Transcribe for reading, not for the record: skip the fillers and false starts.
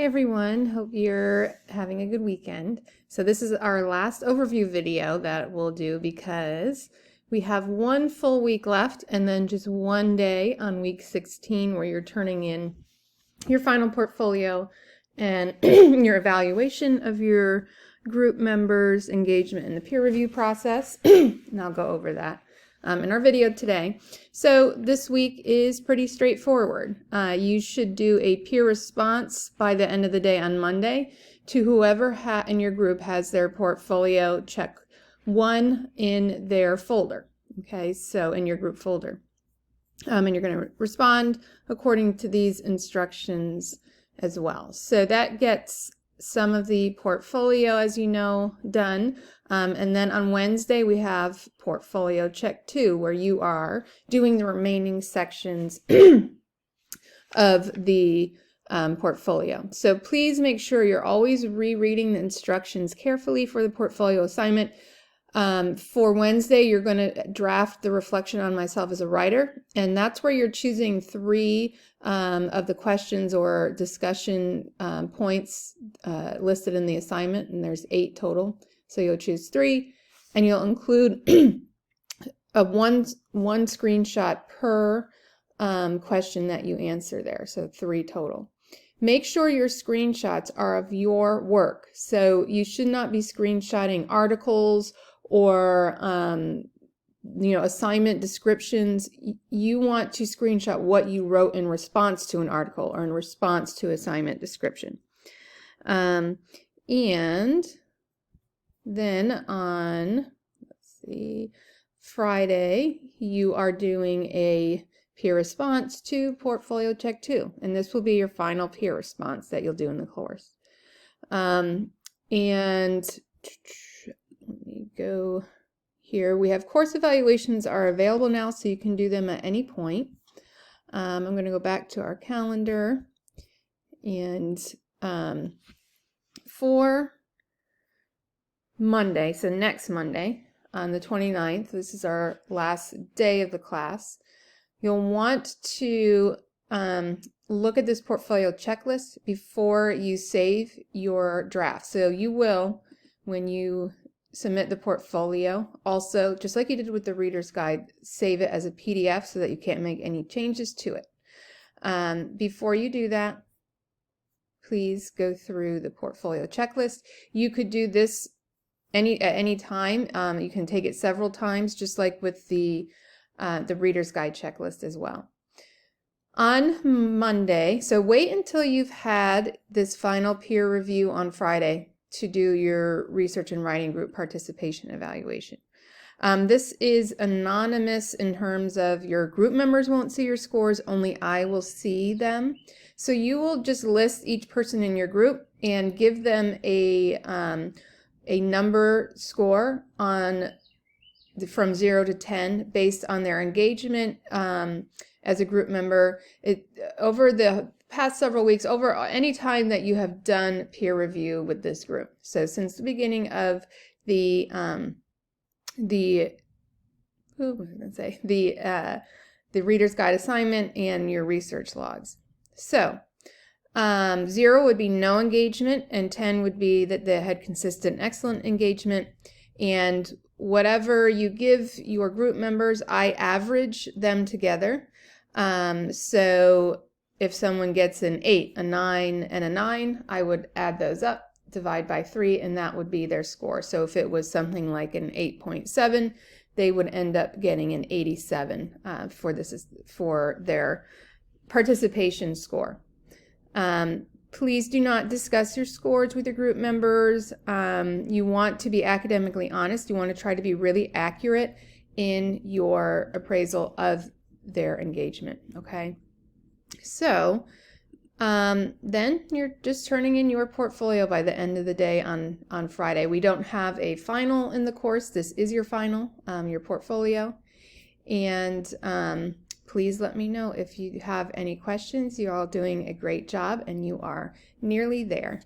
Hi everyone, hope you're having a good weekend. So this is our last overview video that we'll do because we have one full week left and then just one day on week 16 where you're turning in your final portfolio and your evaluation of your group members' engagement in the peer review process. And I'll go over that in our video today. So this week is pretty straightforward. You should do a peer response by the end of the day on Monday to whoever in your group has their portfolio check 1 in their folder. Okay, so in your group folder. And you're going to respond according to these instructions as well. So that gets some of the portfolio, as you know, done. And then on Wednesday, we have portfolio check 2, where you are doing the remaining sections of the portfolio. So please make sure you're always rereading the instructions carefully for the portfolio assignment. For Wednesday, you're going to draft the reflection on myself as a writer, and that's where you're choosing 3 of the questions or discussion points listed in the assignment, and there's 8 total. So you'll choose 3, and you'll include one screenshot per question that you answer there, so 3 total. Make sure your screenshots are of your work, so you should not be screenshotting articles or assignment descriptions. You want to screenshot what you wrote in response to an article or in response to assignment description. And then on, Friday, you are doing a peer response to portfolio check 2, and this will be your final peer response that you'll do in the course. And let me go here. We have course evaluations are available now, so you can do them at any point. I'm going to go back to our calendar, and for Monday, so next Monday on the 29th, this is our last day of the class, you'll want to look at this portfolio checklist before you save your draft. So you will, when you submit the portfolio, also, just like you did with the reader's guide, save it as a PDF so that you can't make any changes to it. Before you do that, please go through the portfolio checklist. You could do this at any time. You can take it several times, just like with the reader's guide checklist as well. On Monday, so wait until you've had this final peer review on Friday to do your research and writing group participation evaluation. This is anonymous in terms of your group members won't see your scores, only I will see them. So you will just list each person in your group and give them a number score on from 0 to 10 based on their engagement as a group member. Over the past several weeks, over any time that you have done peer review with this group. So since the beginning of the reader's guide assignment and your research logs. So 0 would be no engagement, and 10 would be that they had consistent, excellent engagement. And whatever you give your group members, I average them together. So if someone gets an 8, a 9, and a 9, I would add those up, divide by 3, and that would be their score. So if it was something like an 8.7, they would end up getting an 87 for their participation score. Please do not discuss your scores with your group members. You want to be academically honest. You want to try to be really accurate in your appraisal of their engagement, okay? So then you're just turning in your portfolio by the end of the day on Friday. We don't have a final in the course. This is your final, your portfolio. And please let me know if you have any questions. You're all doing a great job and you are nearly there.